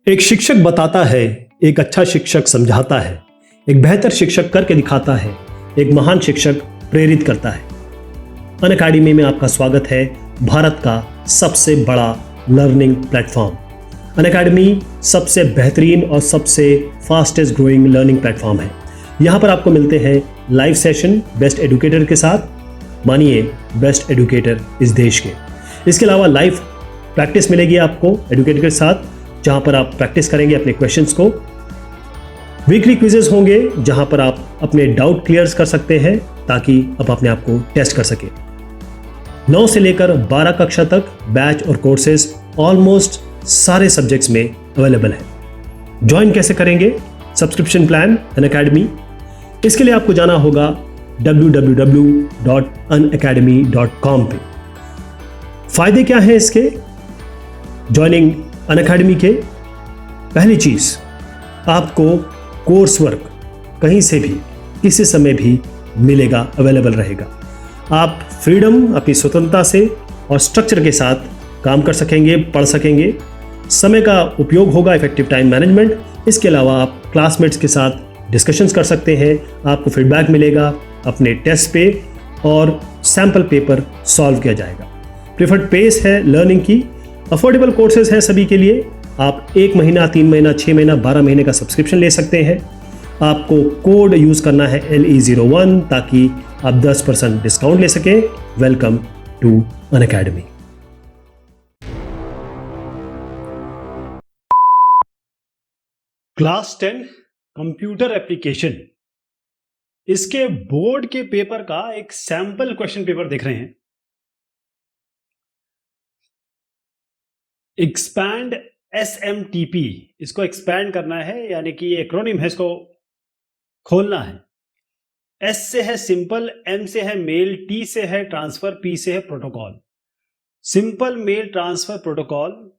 एक शिक्षक बताता है, एक अच्छा शिक्षक समझाता है, एक बेहतर शिक्षक करके दिखाता है, एक महान शिक्षक प्रेरित करता है। अनअकैडमी में आपका स्वागत है, भारत का सबसे बड़ा लर्निंग प्लेटफॉर्म। अनअकैडमी सबसे बेहतरीन और सबसे फास्टेस्ट ग्रोइंग लर्निंग प्लेटफॉर्म है। यहाँ पर आपको मिलते हैं लाइव सेशन बेस्ट एडुकेटर के साथ। मानिए बेस्ट एडुकेटर इस देश के। इसके अलावा लाइव प्रैक्टिस मिलेगी आपको एडुकेटर के साथ, जहां पर आप प्रैक्टिस करेंगे अपने क्वेश्चंस को। वीकली क्विजेस होंगे जहां पर आप अपने डाउट क्लियर कर सकते हैं ताकि आप अपने आप को टेस्ट कर सके। 9 से लेकर 12 कक्षा तक बैच और कोर्सेज ऑलमोस्ट सारे सब्जेक्ट्स में अवेलेबल है। ज्वाइन कैसे करेंगे? Subscription plan Unacademy. इसके लिए आपको जाना होगा www.unacademy.com पे। फायदे क्या हैं इसके ज्वाइनिंग अनअकैडमी के? पहली चीज, आपको कोर्स वर्क कहीं से भी किसी समय भी मिलेगा, अवेलेबल रहेगा। आप फ्रीडम, अपनी स्वतंत्रता से और स्ट्रक्चर के साथ काम कर सकेंगे, पढ़ सकेंगे। समय का उपयोग होगा, इफेक्टिव टाइम मैनेजमेंट। इसके अलावा आप क्लासमेट्स के साथ डिस्कशंस कर सकते हैं, आपको फीडबैक मिलेगा अपने टेस्ट पे और सैम्पल पेपर सॉल्व किया जाएगा। प्रिफर्ड पेस है लर्निंग की। अफोर्डेबल कोर्सेज हैं सभी के लिए। आप 1 महीना, 3 महीना, 6 महीना, 12 महीने का सब्सक्रिप्शन ले सकते हैं। आपको कोड यूज करना है LE01 ताकि आप 10% डिस्काउंट ले सकें। Welcome to Unacademy. Class 10 computer application, इसके बोर्ड के पेपर का एक सैंपल क्वेश्चन पेपर देख रहे हैं। एक्सपैंड SMTP, इसको एक्सपैंड करना है, यानी कि ये एक्रोनिम है, इसको खोलना है। S से है सिंपल, M से है मेल, T से है ट्रांसफर, P से है protocol. Simple mail transfer protocol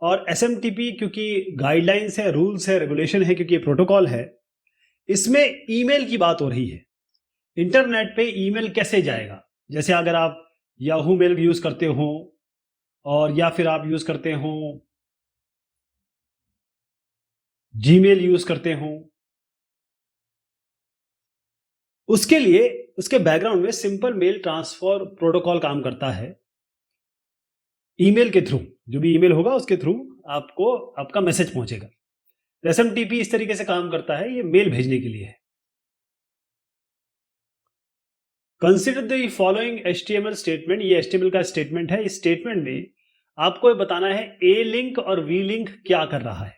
और SMTP क्योंकि गाइडलाइंस है, रूल्स है, रेगुलेशन है, क्योंकि ये प्रोटोकॉल है। इसमें ईमेल की बात हो रही है। इंटरनेट पे ईमेल कैसे जाएगा? जैसे अगर आप याहू मेल यूज करते हो और या फिर आप यूज करते हो जीमेल यूज करते हो, उसके लिए उसके बैकग्राउंड में सिंपल मेल ट्रांसफर प्रोटोकॉल काम करता है। ईमेल के थ्रू, जो भी ईमेल होगा उसके थ्रू आपको आपका मैसेज पहुंचेगा। SMTP इस तरीके से काम करता है, ये मेल भेजने के लिए है। Consider the following HTML statement, ये HTML का स्टेटमेंट है। इस स्टेटमेंट में आपको बताना है A लिंक और V लिंक क्या कर रहा है।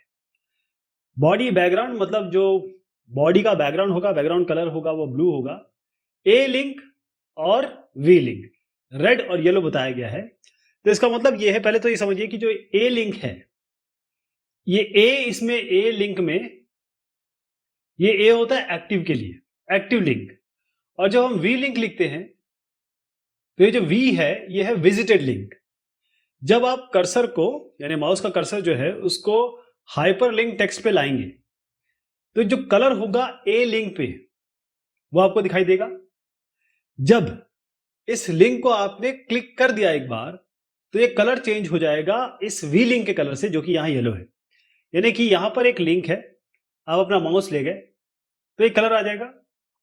बॉडी बैकग्राउंड, मतलब जो बॉडी का बैकग्राउंड होगा, बैकग्राउंड कलर होगा वो ब्लू होगा। A लिंक और V लिंक रेड और येलो बताया गया है। तो इसका मतलब ये है, पहले तो ये समझिए कि जो A लिंक है, ये A, इसमें A लिंक में ये A होता है एक्टिव के लिए, एक्टिव लिंक। और जब हम V लिंक लिखते हैं तो ये जो V है ये है विजिटेड लिंक। जब आप कर्सर को, यानी माउस का कर्सर जो है उसको हाइपर लिंक टेक्स्ट पे लाएंगे तो जो कलर होगा A लिंक पे वो आपको दिखाई देगा। जब इस लिंक को आपने क्लिक कर दिया एक बार तो ये कलर चेंज हो जाएगा इस V लिंक के कलर से, जो कि यहां येलो है। यानी कि यहां पर एक लिंक है, आप अपना माउस ले गए तो एक कलर आ जाएगा,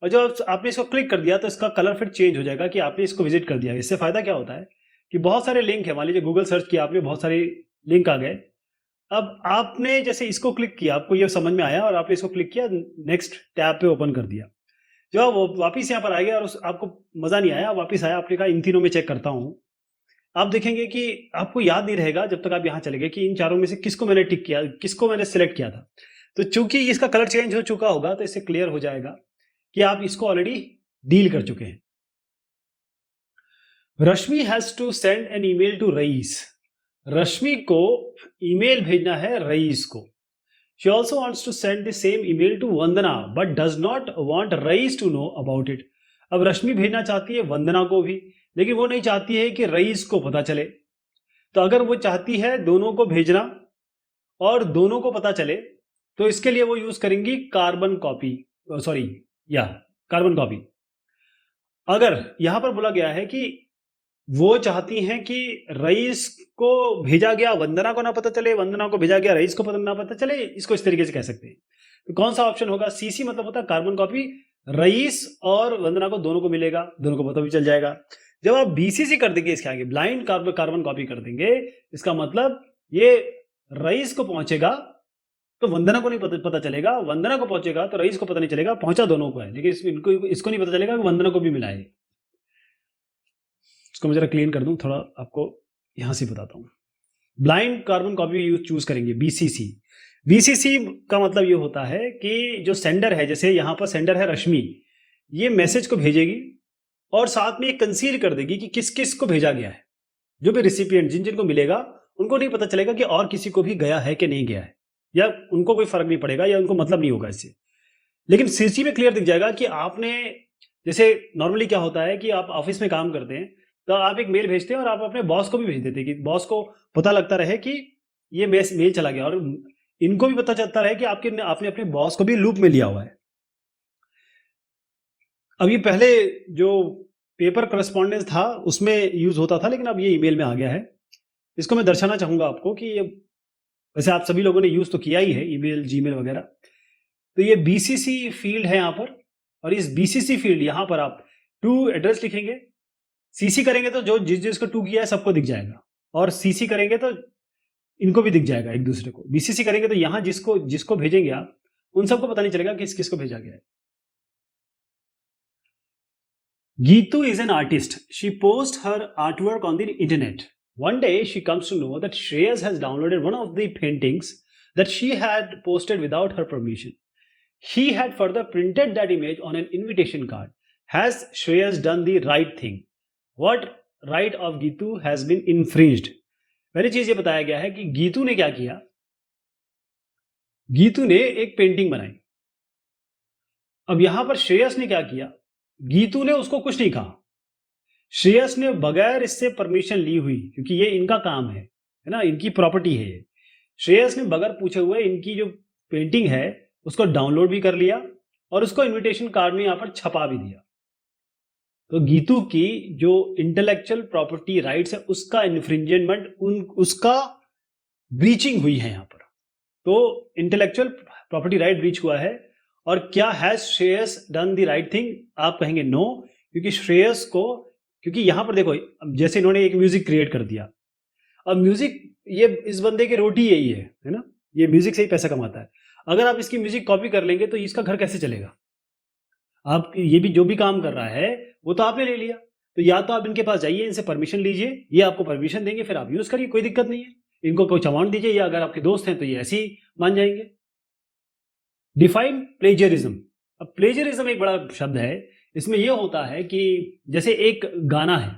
और जब आपने इसको क्लिक कर दिया तो इसका कलर फिर चेंज हो जाएगा कि आपने इसको विजिट कर दिया। इससे फायदा क्या होता है कि बहुत सारे लिंक है, मान लीजिए गूगल सर्च किया आपने, बहुत सारे लिंक आ गए। अब आपने जैसे इसको क्लिक किया, आपको ये समझ में आया और आपने इसको क्लिक किया, नेक्स्ट टैब पे ओपन कर दिया। जब आप वापिस यहाँ पर आ गया और आपको मजा नहीं आया, वापिस आया, आपने कहा इन तीनों में चेक करता हूं, आप देखेंगे कि आपको याद नहीं रहेगा जब तक आप यहां चले गए कि इन चारों में से किसको मैंने टिक किया, किसको मैंने सिलेक्ट किया था। तो चूंकि इसका कलर चेंज हो चुका होगा तो इससे क्लियर हो जाएगा कि आप इसको ऑलरेडी डील कर चुके हैं। Rashmi has to send an email to Rais. Rashmi को ईमेल भेजना है रईस को। She also wants to send the same email to Vandana but does not want Rais to know about it. अब रश्मि भेजना चाहती है वंदना को भी, लेकिन वो नहीं चाहती है कि रईस को पता चले। तो अगर वो चाहती है दोनों को भेजना और दोनों को पता चले तो इसके लिए वो यूज करेंगी कार्बन कॉपी, कार्बन कॉपी। अगर यहां पर बोला गया है कि वो चाहती हैं कि रईस को भेजा गया वंदना को ना पता चले, वंदना को भेजा गया रईस को ना पता चले, इसको इस तरीके से कह सकते हैं। तो कौन सा ऑप्शन होगा? सीसी मतलब होता है कार्बन कॉपी, रईस और वंदना को दोनों को मिलेगा, दोनों को पता भी चल जाएगा। जब आप बीसीसी कर देंगे इसके आगे, ब्लाइंड कार्बन कॉपी कर देंगे, इसका मतलब ये रईस को पहुंचेगा तो वंदना को नहीं पता चलेगा, वंदना को पहुंचेगा तो रईस को पता नहीं चलेगा, पहुंचा दोनों को है, लेकिन इसको नहीं पता चलेगा कि वंदना को भी मिला है। इसको मैं जरा क्लीन कर दूं, थोड़ा आपको यहां से बताता हूं। ब्लाइंड कार्बन कॉपी चूज करेंगे बीसीसी। बीसीसी का मतलब ये होता है कि जो सेंडर है, जैसे यहां पर सेंडर है रश्मि, ये मैसेज को भेजेगी और साथ में ये कंसील कर देगी कि किस किस को भेजा गया है। जो भी रिसिपिएंट जिन जिनको मिलेगा उनको नहीं पता चलेगा कि और किसी को भी गया है कि नहीं गया है, या उनको कोई फर्क नहीं पड़ेगा, या उनको मतलब नहीं होगा इससे। लेकिन सीसी में क्लियर दिख जाएगा कि आपने, जैसे नॉर्मली क्या होता है कि आप ऑफिस में काम करते हैं तो आप एक मेल भेजते हैं और आप अपने बॉस को भी भेज देते हैं कि बॉस को पता लगता रहे कि ये मेल चला गया, और इनको भी पता चलता रहे कि आपने अपने बॉस को भी लूप में लिया हुआ है। अब ये पहले जो पेपर करस्पॉन्डेंस था उसमें यूज होता था, लेकिन अब ये ईमेल में आ गया है। इसको मैं दर्शाना चाहूंगा आपको कि ये, वैसे आप सभी लोगों ने यूज तो किया ही है ईमेल, जीमेल वगैरह। तो ये बीसीसी फील्ड है यहाँ पर, और इस बीसीसी फील्ड यहाँ पर आप टू एड्रेस लिखेंगे। सीसी करेंगे तो जो जिसको टू किया है सबको दिख जाएगा, और सीसी करेंगे तो इनको भी दिख जाएगा एक दूसरे को। बीसीसी करेंगे तो यहां जिसको जिसको भेजेंगे आप, उन सबको पता नहीं चलेगा किस किसको भेजा गया है। Geetu is an artist. She posts her artwork on the internet. One day she comes to know that Shreyas has downloaded one of the paintings that she had posted without her permission. He had further printed that image on an invitation card. Has Shreyas done the right thing? What right of Geetu has been infringed? पहली चीज ये बताया गया है कि गीतू ने क्या किया। गीतू ने एक पेंटिंग बनाई। अब यहां पर श्रेयस ने क्या किया? गीतू ने उसको कुछ नहीं कहा। श्रेयस ने बगैर इससे परमिशन ली हुई, क्योंकि ये इनका काम है ना, इनकी प्रॉपर्टी है ये, श्रेयस ने बगैर पूछे हुए इनकी जो पेंटिंग है उसको डाउनलोड भी कर लिया और उसको इनविटेशन कार्ड में यहां पर छपा भी दिया। तो गीतू की जो इंटेलेक्चुअल प्रॉपर्टी राइट्स है उसका इन्फ्रिंजमेंट, उसका ब्रीचिंग हुई है यहां पर। तो इंटेलेक्चुअल प्रॉपर्टी राइट ब्रीच हुआ है। और क्या has Shreyas done the right thing? आप कहेंगे नो, क्योंकि श्रेयस को, क्योंकि यहां पर देखो, जैसे इन्होंने एक म्यूजिक क्रिएट कर दिया, अब म्यूजिक, ये इस बंदे की रोटी यही है ना, ये म्यूजिक से ही पैसा कमाता है। अगर आप इसकी म्यूजिक कॉपी कर लेंगे तो इसका घर कैसे चलेगा? आप ये भी जो भी काम कर रहा है वो तो आपने ले लिया, तो या तो आप इनके पास जाइए, इनसे परमिशन लीजिए, ये आपको परमिशन देंगे, फिर आप यूज करिए, कोई दिक्कत नहीं है। इनको कोई अमाउंट दीजिए, या अगर आपके दोस्त हैं तो ये ऐसे ही मान जाएंगे। Define plagiarism. अब प्लेजरिज्म एक बड़ा शब्द है। इसमें यह होता है कि जैसे एक गाना है,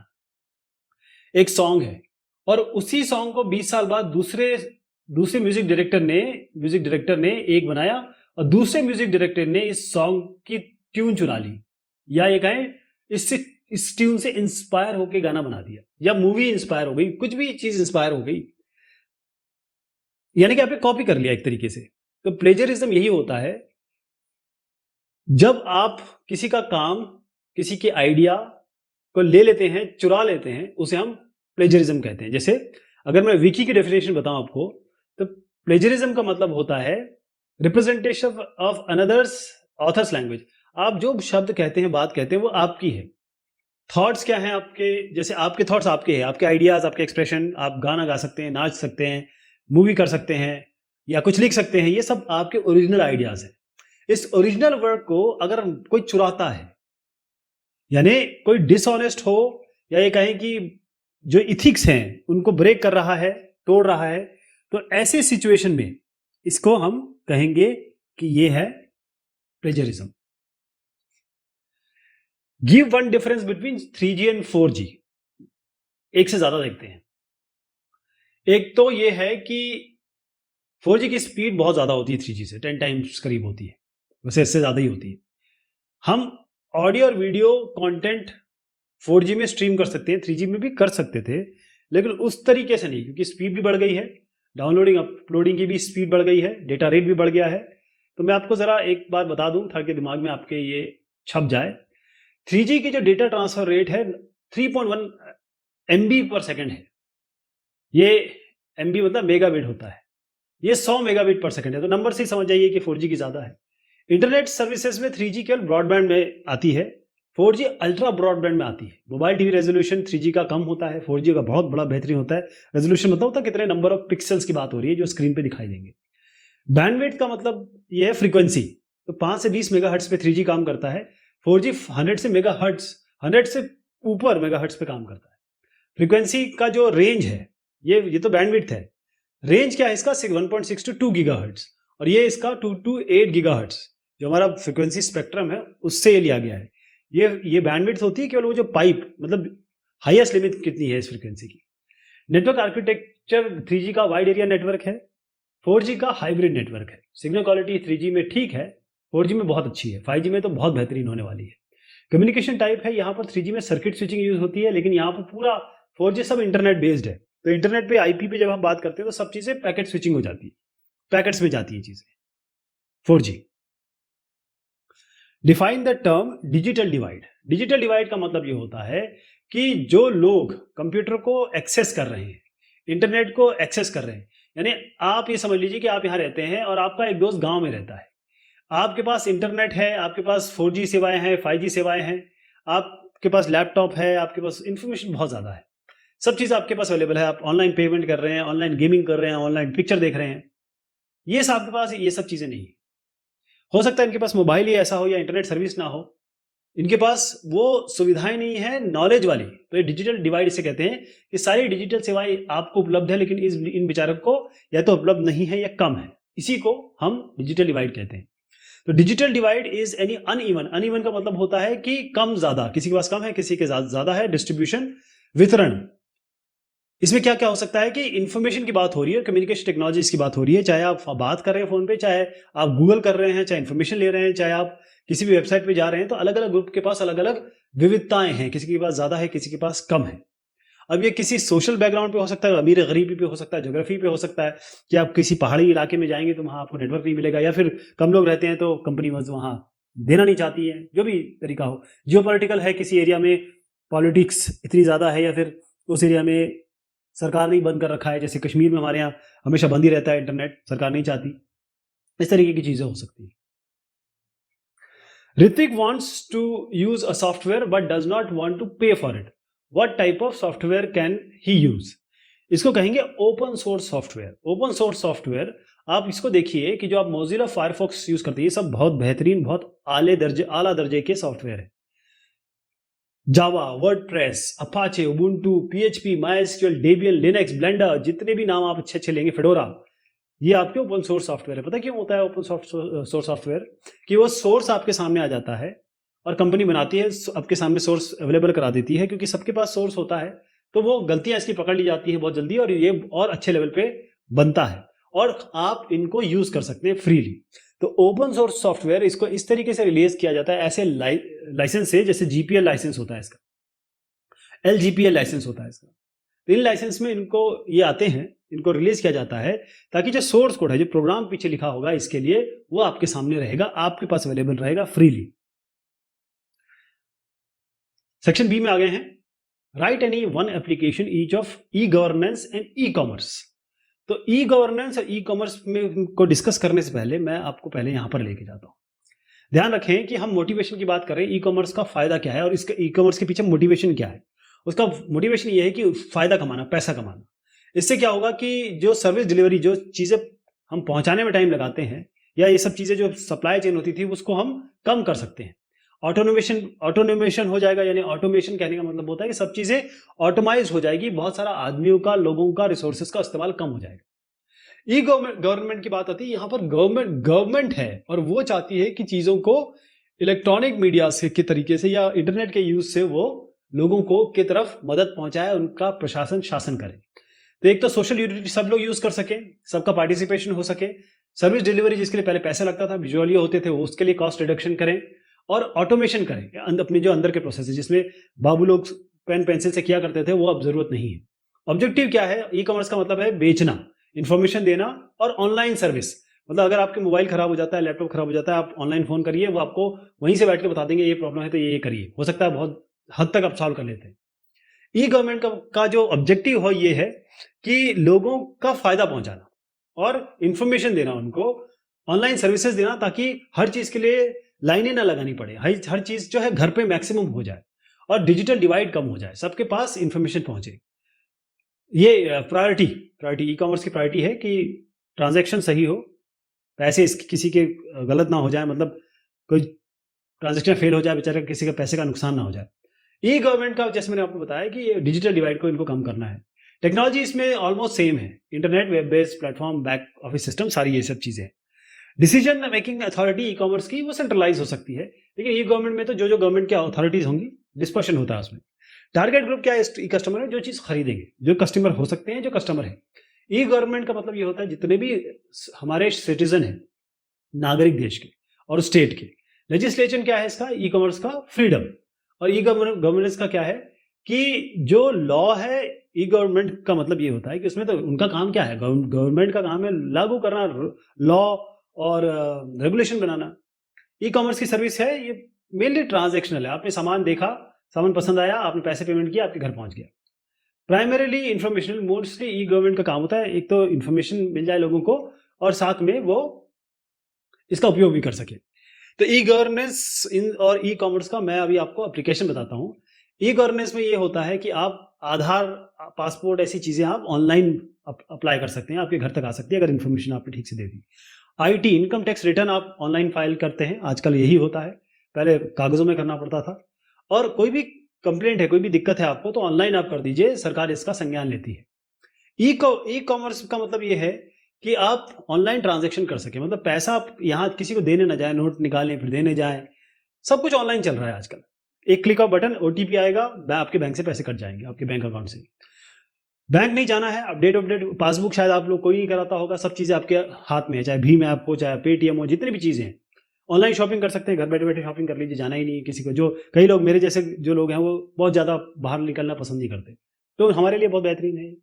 एक सॉन्ग है, और उसी सॉन्ग को 20 साल बाद दूसरे म्यूजिक डायरेक्टर ने एक बनाया, और दूसरे म्यूजिक डायरेक्टर ने इस सॉन्ग की ट्यून चुरा ली, या ये कहें इस ट्यून से इंस्पायर होकर गाना बना दिया, या मूवी इंस्पायर हो गई, कुछ भी चीज इंस्पायर हो गई, यानी कि आपने कॉपी कर लिया एक तरीके से। तो प्लेजरिज्म यही होता है, जब आप किसी का काम, किसी के आइडिया को ले लेते हैं, चुरा लेते हैं, उसे हम प्लेजरिज्म कहते हैं। जैसे अगर मैं विकी की डेफिनेशन बताऊं आपको, तो प्लेजरिज्म का मतलब होता है representation of another's authors language. आप जो शब्द कहते हैं, बात कहते हैं, वो आपकी है। थॉट्स क्या हैं आपके? जैसे आपके थॉट्स आपके हैं, आपके आइडियाज, आपके एक्सप्रेशन, आप गाना गा सकते हैं, नाच सकते हैं, मूवी कर सकते हैं, या कुछ लिख सकते हैं, ये सब आपके ओरिजिनल आइडियाज हैं। इस ओरिजिनल वर्क को अगर कोई चुराता है, यानी कोई डिसऑनेस्ट हो, या ये कहें कि जो इथिक्स हैं उनको ब्रेक कर रहा है, तोड़ रहा है, तो ऐसे सिचुएशन में इसको हम कहेंगे कि ये है plagiarism. Give one difference between 3G and 4G। एक से ज्यादा देखते हैं। एक तो ये है कि 4G की स्पीड बहुत ज्यादा होती है 3G से, 10 टाइम्स करीब होती है, वैसे इससे ज्यादा ही होती है। हम ऑडियो और वीडियो कंटेंट 4G में स्ट्रीम कर सकते हैं, 3G में भी कर सकते थे, लेकिन उस तरीके से नहीं, क्योंकि स्पीड भी बढ़ गई है, डाउनलोडिंग अपलोडिंग की भी स्पीड बढ़ गई है, डेटा रेट भी बढ़ गया है। तो मैं आपको जरा एक बात बता दूं ताकि दिमाग में आपके ये छप जाए। 3G की जो डेटा ट्रांसफर रेट है 3.1 MB पर सेकंड है। ये MB मतलब मेगाबिट होता है, ये 100 मेगाबिट पर सेकंड है। तो नंबर से ही समझ जाइए कि 4G की ज़्यादा है। इंटरनेट सर्विसेज में 3G केवल ब्रॉडबैंड में आती है, 4G अल्ट्रा ब्रॉडबैंड में आती है। मोबाइल टीवी रेजोल्यूशन 3G का कम होता है, 4G का बहुत बड़ा बेहतरीन होता है। रेजोल्यूशन मतलब होता है कितने नंबर ऑफ पिक्सल्स की बात हो रही है जो स्क्रीन पे दिखाई देंगे। बैंडविड्थ का मतलब ये है फ्रीक्वेंसी, तो 5 से 20 मेगाहर्ट्ज पे 3G काम करता है, 4G 100 से मेगाहर्ट्ज 100 से ऊपर मेगाहर्ट्ज पे काम करता है। फ्रीक्वेंसी का जो रेंज है, ये तो बैंडविड्थ है। रेंज क्या है इसका? 1.6 टू 2 गीगाहर्ट्ज, और ये इसका 2 टू 8 गीगाहर्ट्ज जो हमारा फ्रीक्वेंसी स्पेक्ट्रम है उससे ये लिया गया है। ये बैंडविड्थ होती है केवल वो जो पाइप, मतलब हाईएस्ट लिमिट कितनी है इस फ्रीक्वेंसी की। नेटवर्क आर्किटेक्चर 3G का वाइड एरिया नेटवर्क है, 4G का हाइब्रिड नेटवर्क है। सिग्नल क्वालिटी 3G में ठीक है, 4G में बहुत अच्छी है, 5G में तो बहुत बेहतरीन होने वाली है। कम्युनिकेशन टाइप है, यहाँ पर 3G में सर्किट स्विचिंग यूज होती है, लेकिन यहाँ पर पूरा 4G सब इंटरनेट बेस्ड है। तो इंटरनेट पे IP पे जब हम बात करते हैं तो सब चीजें पैकेट स्विचिंग हो जाती है, पैकेट्स में जाती है चीजें। 4G। Define the term digital divide. Digital divide का मतलब ये होता है कि जो लोग कंप्यूटर को एक्सेस कर रहे हैं, इंटरनेट को एक्सेस कर रहे हैं, यानी आप ये समझ लीजिए कि आप यहाँ रहते हैं और आपका एक दोस्त गांव में रहता है, आपके पास इंटरनेट है, आपके पास 4G सेवाएं हैं, 5G सेवाएं हैं, आपके पास लैपटॉप है, आपके पास इंफॉर्मेशन बहुत ज़्यादा है, सब चीज़ आपके पास अवेलेबल है, आप ऑनलाइन पेमेंट कर रहे हैं, ऑनलाइन गेमिंग कर रहे हैं, ऑनलाइन पिक्चर देख रहे हैं, ये सब आपके पास ये सब चीज़ें नहीं है। हो सकता है इनके पास मोबाइल ही ऐसा हो या इंटरनेट सर्विस ना हो, इनके पास वो सुविधाएं नहीं है नॉलेज वाली। तो ये डिजिटल डिवाइड इसे कहते हैं कि सारी डिजिटल सेवाएं आपको उपलब्ध है, लेकिन इन बेचारों को या तो उपलब्ध नहीं है या कम है, इसी को हम डिजिटल डिवाइड कहते हैं। तो digital divide is any uneven. Uneven का मतलब होता है कि कम ज्यादा, किसी के पास कम है, किसी के ज्यादा है, डिस्ट्रीब्यूशन, वितरण। इसमें क्या क्या हो सकता है कि इंफॉर्मेशन की बात हो रही है, कम्युनिकेशन टेक्नोलॉजीज की बात हो रही है, चाहे आप बात कर रहे हैं फोन पे, चाहे आप गूगल कर रहे हैं, चाहे इंफॉर्मेशन ले रहे हैं, चाहे आप किसी भी वेबसाइट पे जा रहे हैं, तो अलग अलग ग्रुप के पास अलग अलग विविधताएं हैं, किसी के पास ज्यादा है, किसी के पास कम है। अब ये किसी सोशल बैकग्राउंड पे हो सकता है, अमीर गरीबी पे हो सकता है, ज्योग्राफी पे हो सकता है कि आप किसी पहाड़ी इलाके में जाएंगे तो वहां आपको नेटवर्क नहीं मिलेगा, या फिर कम लोग रहते हैं तो कंपनी वहां देना नहीं चाहती है, जो भी तरीका हो। जियोपॉलिटिकल है, किसी एरिया में पॉलिटिक्स इतनी ज्यादा है, या फिर उस एरिया में सरकार ने बंद कर रखा है, जैसे कश्मीर में हमारे यहाँ हमेशा बंद ही रहता है इंटरनेट, सरकार नहीं चाहती। इस तरीके की चीजें हो सकती है। Ritwik wants to use a software but does not want to pay for it. What type of software can he use? इसको कहेंगे open source software. Open source software, आप इसको देखिए कि जो आप मोजिला फायरफॉक्स यूज करते हैं, ये सब बहुत बेहतरीन, बहुत आला दर्जे के सॉफ्टवेयर है। Java, WordPress, Apache, Ubuntu, PHP, MySQL, Debian, Linux, Blender, जितने भी नाम आप अच्छे अच्छे लेंगे, फेडोरा, ये आपके ओपन सोर्स सॉफ्टवेयर है। पता क्यों होता है ओपन सोर्स सॉफ्टवेयर? कि वो सोर्स आपके सामने आ जाता है और कंपनी बनाती है, आपके सामने सोर्स अवेलेबल करा देती है, क्योंकि सबके पास सोर्स होता है, तो वो गलतियां इसकी पकड़ ली जाती है बहुत जल्दी, और ये और अच्छे लेवल पे बनता है और आप इनको यूज कर सकते हैं फ्रीली। तो ओपन सोर्स सॉफ्टवेयर, इसको इस तरीके से रिलीज किया जाता है, ऐसे लाइसेंस से, जैसे GPL लाइसेंस होता है इसका, LGPL लाइसेंस होता है इसका। तो इन लाइसेंस में इनको ये आते हैं, इनको रिलीज किया जाता है ताकि जो सोर्स कोड है, जो प्रोग्राम पीछे लिखा होगा इसके लिए, वो आपके सामने रहेगा, आपके पास अवेलेबल रहेगा फ्रीली। सेक्शन बी में आ गए हैं। Right any one application each of e governance and e commerce. तो ई गवर्नेंस और ई कॉमर्स में को डिस्कस करने से पहले मैं आपको पहले यहां पर लेके जाता हूं। ध्यान रखें कि हम मोटिवेशन की बात कर रहे हैं, ई कॉमर्स का फायदा क्या है और इसका ई कॉमर्स के पीछे मोटिवेशन क्या है। उसका मोटिवेशन ये है कि फायदा कमाना, पैसा कमाना। इससे क्या होगा कि जो सर्विस डिलीवरी, जो चीजें हम पहुंचाने में टाइम लगाते हैं, या ये सब चीजें जो सप्लाई चेन होती थी, उसको हम कम कर सकते हैं। ऑटोमेशन हो जाएगा, यानी ऑटोमेशन कहने का मतलब होता है कि सब चीजें ऑटोमाइज हो जाएगी, बहुत सारा आदमियों का, लोगों का, रिसोर्सेज का इस्तेमाल कम हो जाएगा। ई गवर्नमेंट की बात आती है, यहां पर गवर्नमेंट है और वो चाहती है कि चीजों को इलेक्ट्रॉनिक मीडिया से के तरीके से या इंटरनेट के यूज से वो लोगों को की तरफ मदद पहुंचाए, उनका प्रशासन शासन करे। तो एक तो सोशल यूटिलिटी सब लोग यूज कर सके, सबका पार्टिसिपेशन हो सके, सर्विस डिलीवरी जिसके लिए पहले पैसे लगता था, विजुअली होते थे, वो उसके लिए कॉस्ट रिडक्शन करें, और ऑटोमेशन करें अपने जो अंदर के प्रोसेस है, जिसमें बाबू लोग पेन पेंसिल से किया करते थे, वो अब जरूरत नहीं है। ऑब्जेक्टिव क्या है? ई कॉमर्स का मतलब है बेचना, इंफॉर्मेशन देना और ऑनलाइन सर्विस। मतलब अगर आपके मोबाइल खराब हो जाता है, लैपटॉप खराब हो जाता है, आप ऑनलाइन फोन करिए, वो आपको वहीं से बैठ के बता देंगे ये प्रॉब्लम है तो ये करिए। हो सकता है बहुत हद तक आप सॉल्व कर लेते हैं। ई गवर्नमेंट का जो ऑब्जेक्टिव हो ये है कि लोगों का फायदा पहुंचाना और इंफॉर्मेशन देना, उनको ऑनलाइन सर्विसेज देना, ताकि हर चीज के लिए लाइनें ना लगानी पड़े, हर चीज जो है घर पे मैक्सिमम हो जाए और डिजिटल डिवाइड कम हो जाए, सबके पास इंफॉर्मेशन पहुंचे। ये प्रायोरिटी ई कॉमर्स की प्रायोरिटी है कि ट्रांजैक्शन सही हो, पैसे किसी के गलत ना हो जाए, मतलब कोई ट्रांजैक्शन फेल हो जाए, बेचारा किसी का पैसे का नुकसान ना हो जाए। ई गवर्नमेंट का जैसे मैंने आपको बताया कि ये डिजिटल डिवाइड को इनको कम करना है। टेक्नोलॉजी इसमें ऑलमोस्ट सेम है, internet, web based platform, back office system, सारी ये सब चीजें। Decision making authority e commerce की वो सेंट्रलाइज हो सकती है, लेकिन ई गवर्नमेंट में तो जो गवर्नमेंट की अथॉरिटीज होंगी, डिस्पर्शन होता है उसमें। टारगेट ग्रुप क्या है? ई कस्टमर है, जो चीज खरीदेंगे, जो कस्टमर हो सकते हैं, जो कस्टमर है। ई गवर्नमेंट का मतलब ये होता है जितने भी हमारे सिटीजन हैं, नागरिक देश के और स्टेट के। लेजिस्लेशन क्या है इसका? ई कॉमर्स का फ्रीडम। और ई गवर्नेंस का क्या है कि जो लॉ है, ई गवर्नमेंट का मतलब ये होता है कि उसमें तो उनका काम क्या है, गवर्नमेंट का काम है लागू करना लॉ और रेगुलेशन बनाना। ई कॉमर्स की सर्विस है, ये मेनली ट्रांजैक्शनल है। आपने सामान देखा, सामान पसंद आया, आपने पैसे पेमेंट किया, आपके घर पहुंच गया। प्राइमरीली इंफॉर्मेशनल, मोस्टली ई गवर्नमेंट का काम होता है एक तो इंफॉर्मेशन मिल जाए लोगों को और साथ में वो इसका उपयोग भी कर सके। तो ई गवर्नेंस और ई कॉमर्स का मैं अभी आपको एप्लीकेशन बताता हूँ। ई गवर्नेंस में ये होता है कि आप आधार, पासपोर्ट, ऐसी चीजें आप ऑनलाइन अप्लाई कर सकते हैं, आपके घर तक आ सकती है अगर इन्फॉर्मेशन आपने ठीक से दे दी। आईटी, इनकम टैक्स रिटर्न आप ऑनलाइन फाइल करते हैं, आजकल यही होता है, पहले कागजों में करना पड़ता था। और कोई भी कंप्लेंट है, कोई भी दिक्कत है आपको, तो ऑनलाइन आप कर दीजिए, सरकार इसका संज्ञान लेती है। ई कॉमर्स का मतलब ये है कि आप ऑनलाइन ट्रांजैक्शन कर सके, मतलब पैसा आप यहाँ किसी को देने ना जाए, नोट निकालने फिर देने जाए, सब कुछ ऑनलाइन चल रहा है आजकल। एक क्लिक ऑफ बटन, ओटीपी आएगा, आपके बैंक से पैसे कट जाएंगे, आपके बैंक अकाउंट से। बैंक नहीं जाना है, अपडेट पासबुक शायद आप लोग कोई नहीं कराता होगा, सब चीजें आपके हाथ में है, चाहे भीम ऐप हो, चाहे पेटीएम हो, जितनी भी चीजें हैं। ऑनलाइन शॉपिंग कर सकते हैं, घर बैठे बैठे शॉपिंग कर लीजिए, जाना ही नहीं है किसी को। जो कई लोग मेरे जैसे जो लोग हैं वो बहुत ज्यादा बाहर निकलना पसंद नहीं करते, तो हमारे लिए बहुत बेहतरीन है।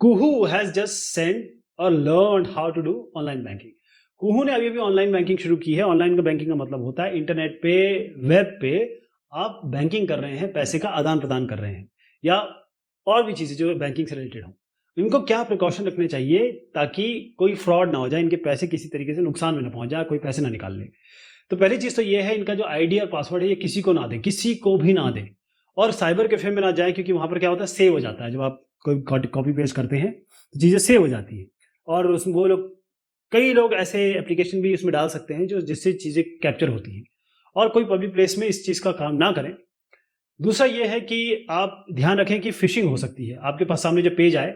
Kuhu has just send or learn how to do online banking. Kuhu ने अभी ऑनलाइन बैंकिंग शुरू की है। ऑनलाइन का बैंकिंग का मतलब होता है इंटरनेट पे, वेब पे आप बैंकिंग कर रहे हैं, पैसे का आदान प्रदान कर रहे हैं, या और भी चीजें जो बैंकिंग से रिलेटेड हो। इनको क्या प्रिकॉशन रखने चाहिए ताकि कोई फ्रॉड ना हो जाए, इनके पैसे किसी तरीके से नुकसान में ना पहुंच जाए, कोई पैसे ना निकाल ले। तो पहली चीज तो ये है, इनका जो आईडी और पासवर्ड है ये किसी को ना दे, किसी को भी ना दे, और साइबर कैफे में ना जाए, क्योंकि वहां पर क्या होता है, सेव हो जाता है। जब आप कोई कॉपी पेस्ट करते हैं तो चीजें सेव हो जाती है, और उसमें वो लोग, कई लोग ऐसे एप्लीकेशन भी उसमें डाल सकते हैं जो जिससे चीजें कैप्चर होती हैं। और कोई पब्लिक प्लेस में इस चीज का काम ना करें। दूसरा ये है कि आप ध्यान रखें कि फिशिंग हो सकती है। आपके पास सामने जो पेज आए,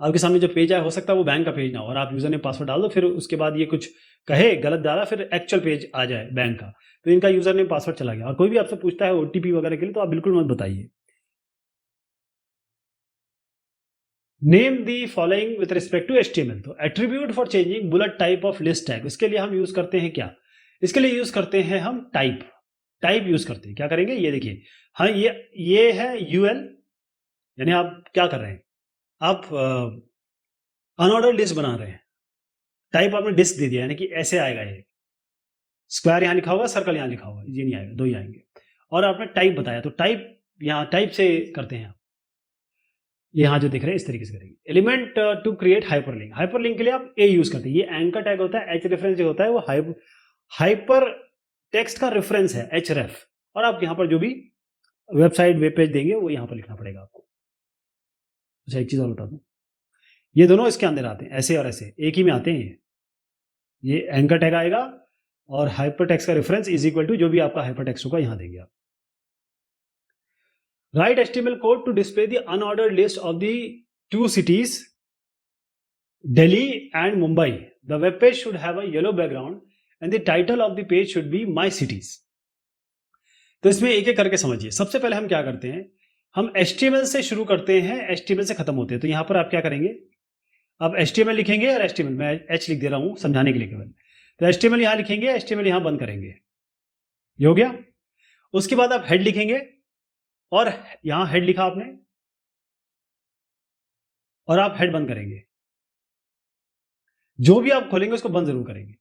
आपके सामने जो पेज आए, हो सकता है वो बैंक का पेज ना हो, और आप यूजर ने पासवर्ड डाल दो, फिर उसके बाद ये कुछ कहे गलत डाला, फिर एक्चुअल पेज आ जाए बैंक का, तो इनका यूजर ने पासवर्ड चला गया। और कोई भी आपसे पूछता है ओटीपी वगैरह के लिए, तो आप बिल्कुल मत बताइए। Name the following with respect to HTML. तो attribute for changing bullet type of list tag, इसके लिए हम यूज करते हैं क्या? इसके लिए यूज करते हैं हम टाइप यूज करते हैं। क्या करेंगे, ये देखिए, हाँ ये है यूएल, यानी आप क्या कर रहे हैं, आप अनऑर्डर लिस्ट बना रहे हैं। टाइप आपने डिस्क दे दिया, यानी कि ऐसे आएगा, ये स्क्वायर यहां लिखा होगा, सर्कल यहां लिखा होगा, ये नहीं आएगा, दो ही आएंगे। और आपने टाइप बताया, तो टाइप यहां टाइप से करते हैं। यहाँ जो दिख रहे हैं इस तरीके से करेंगे। Element to create hyperlink, hyperlink के लिए आप ए यूज करते हैं। ये एंकर टैग होता है, एच रेफरेंस जो होता है वो हाइपर टेक्स्ट का रेफरेंस है, एच रेफ। और आप यहाँ पर जो भी वेबसाइट वेब पेज देंगे वो यहाँ पर लिखना पड़ेगा आपको। अच्छा, एक चीज और बता दूं, ये दोनों इसके अंदर आते हैं, ऐसे और ऐसे एक ही में आते हैं। ये एंकर टैग आएगा और हाइपर टेक्स्ट का रेफरेंस इज इक्वल टू जो भी आपका हाइपर टेक्स्ट होगा, यहाँ देंगे आप। Write HTML code to display the unordered list of the two cities, Delhi and Mumbai. The web page should have a yellow background and the title of the page should be My Cities. तो इसमें एक एक करके समझिए। सबसे पहले हम क्या करते हैं, हम HTML से शुरू करते हैं, HTML से खत्म होते हैं। तो यहां पर आप क्या करेंगे, आप HTML लिखेंगे, और HTML मैं H लिख दे रहा हूं समझाने के लिए केवल। तो HTML यहां लिखेंगे, HTML यहां बंद करेंगे, ये हो गया। उसके बाद आप हेड लिखेंगे, और यहां हेड लिखा आपने, और आप हेड बंद करेंगे। जो भी आप खोलेंगे उसको बंद जरूर करेंगे।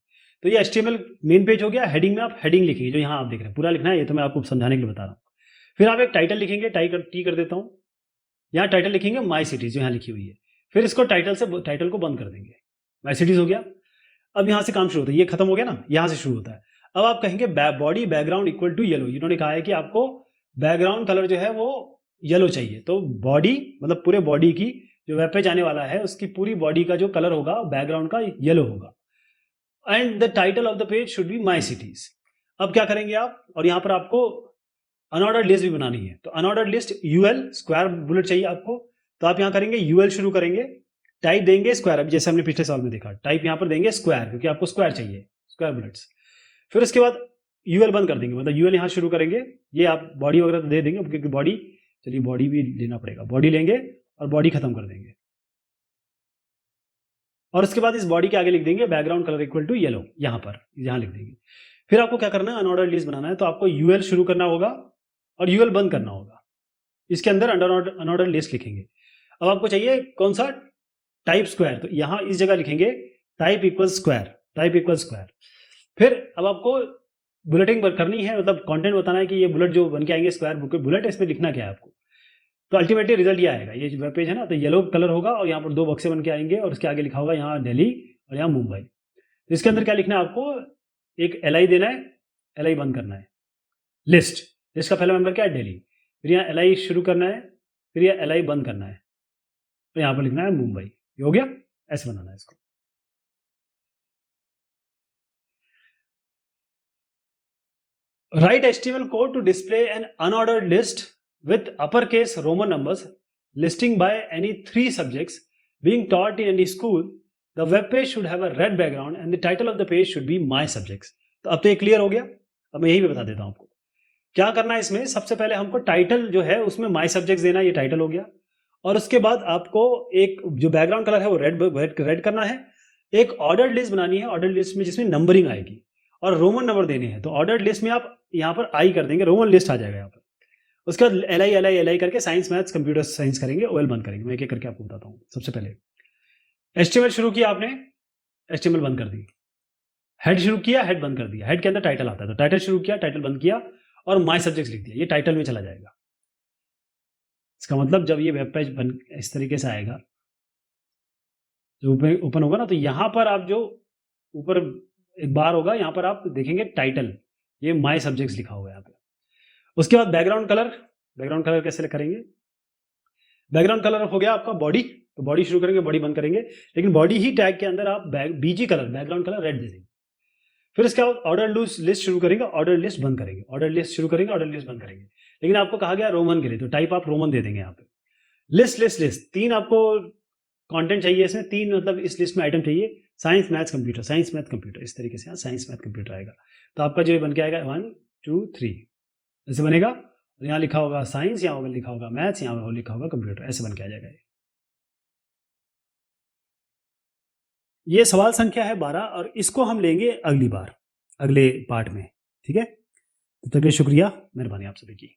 तो ये HTML मेन पेज हो गया। हेडिंग में आप हेडिंग लिखेंगे, जो यहां आप देख रहे हैं, पूरा लिखना है, ये तो मैं आपको समझाने के लिए बता रहा हूं। फिर आप एक टाइटल लिखेंगे, टी कर देता हूँ, यहाँ टाइटल लिखेंगे माई सिटीज जो यहाँ लिखी हुई है, फिर इसको टाइटल को बंद कर देंगे, माई सिटीज हो गया। अब यहाँ से काम शुरू होता है, ये खत्म हो गया ना, यहाँ से शुरू होता है। अब आप कहेंगे body background equal to yellow, इन्होंने कहा है कि आपको बैकग्राउंड कलर जो है वो येलो चाहिए, तो बॉडी मतलब पूरे बॉडी की जो वेब पेज आने वाला है उसकी पूरी बॉडी का जो कलर होगा बैकग्राउंड का येलो होगा, and the title of the page should be my cities. अब क्या करेंगे आप, और यहाँ पर आपको अनऑर्डर्ड लिस्ट भी बनानी है, तो unordered list UL square bullet चाहिए आपको, तो आप यहाँ करेंगे यूएल शुरू करेंगे, टाइप देंगे स्क्वायर, अभी जैसे हमने पिछले साल में देखा, टाइप यहाँ पर देंगे स्क्वायर क्योंकि आपको स्क्वायर चाहिए, स्क्वायर बुलेट्स। फिर उसके बाद यूएल बंद कर देंगे, मतलब यूएल यहाँ शुरू करेंगे, ये आप बॉडी वगैरह तो दे देंगे क्योंकि बॉडी, चलिए बॉडी भी लेना पड़ेगा, बॉडी लेंगे और बॉडी खत्म कर देंगे, और उसके बाद इस बॉडी के आगे लिख देंगे background colour equal to yellow, यहाँ पर यहाँ लिख देंगे। फिर आपको क्या करना है, अनऑर्डर्ड लिस्ट बनाना है, तो आपको यूएल शुरू करना होगा और यूएल बंद करना होगा, इसके अंदर अनऑर्डर्ड लिस्ट लिखेंगे। अब आपको चाहिए कौन सा, टाइप स्क्वायर, तो यहाँ इस जगह लिखेंगे type equal square, type equal square. फिर अब आपको बुलेटिंग करनी है, मतलब कंटेंट बताना है कि ये बुलेट जो बन के आएंगे स्क्वायर बुलेट, इसमें लिखना क्या है आपको, तो अल्टीमेटली रिजल्ट ये आएगा, ये वेब पेज है ना, तो येलो कलर होगा और यहाँ पर 2 बक्से बन के आएंगे और उसके आगे लिखा होगा यहाँ दिल्ली और यहाँ मुंबई। तो इसके अंदर क्या लिखना है आपको, एक LI देना है, LI बंद करना है, लिस्ट का पहला मेंबर क्या है दिल्ली, फिर यहाँ LI शुरू करना है, फिर यहाँ LI बंद करना है, तो यहाँ पर लिखना है मुंबई, ये हो गया, ऐसे बनाना है इसको। Write HTML code to display an unordered list with uppercase Roman numbers listing by any 3 subjects being taught in any school. The web page should have a red background and the title of the page should be my subjects. तो अब तो ये clear हो गया, अब मैं यही भी बता देता हूँ आपको क्या करना है इसमें। सबसे पहले हमको टाइटल जो है उसमें माई सब्जेक्ट्स देना, ये टाइटल हो गया, और उसके बाद आपको एक जो बैकग्राउंड कलर है वो रेड करना है। एक ऑर्डर्ड लिस्ट बनानी है, ऑर्डर्ड लिस्ट में जिसमें नंबरिंग आएगी और रोमन नंबर देने हैं, तो ऑर्डर्ड लिस्ट में आप यहाँ पर आई कर देंगे, रोमन लिस्ट आ जाएगा यहाँ पर। उसके बाद LI करके साइंस मैथ्स कंप्यूटर साइंस करेंगे, OL बंद करेंगे। मैं एक एक करके आपको बताता हूँ। सबसे पहले HTML शुरू किया आपने, HTML बंद कर दी। हेड शुरू किया, हेड बंद कर दिया। हेड के अंदर टाइटल आता है, तो टाइटल शुरू किया, टाइटल बंद किया और माई सब्जेक्ट्स लिख दिया, ये टाइटल में चला जाएगा। इसका मतलब जब ये वेब पेज बन इस तरीके से आएगा, जो ओपन होगा ना, तो यहाँ पर आप जो ऊपर एक बार होगा, यहाँ पर आप देखेंगे टाइटल, ये माई सब्जेक्ट्स लिखा हुआ है यहाँ पे। उसके बाद बैकग्राउंड कलर कैसे करेंगे, बैकग्राउंड कलर हो गया आपका बॉडी, तो बॉडी शुरू करेंगे, बॉडी बंद करेंगे, लेकिन बॉडी ही टैग के अंदर आप BG colour, background colour red दे देंगे। फिर इसके बाद ऑर्डर लिस्ट शुरू करेंगे, ऑर्डर लिस्ट बंद करेंगे, ऑर्डर लिस्ट शुरू करेंगे, ऑर्डर लिस्ट बंद करेंगे, लेकिन आपको कहा गया रोमन के लिए, तो टाइप आप रोमन दे देंगे यहाँ पे। लिस्ट 3 आपको कंटेंट चाहिए इसमें, 3 मतलब इस लिस्ट में आइटम चाहिए, साइंस मैथ्स कंप्यूटर, इस तरीके से यहाँ साइंस मैथ कंप्यूटर आएगा। तो आपका जो बन के आएगा 1 2 3 ऐसे बनेगा, और यहाँ लिखा होगा साइंस, यहाँ लिखा होगा मैथ्स, यहाँ लिखा होगा कंप्यूटर, ऐसे बन के आ जाएगा। ये सवाल संख्या है 12 और इसको हम लेंगे अगली बार, अगले पार्ट में, ठीक है। तब तक के लिए शुक्रिया, मेहरबानी आप सभी की।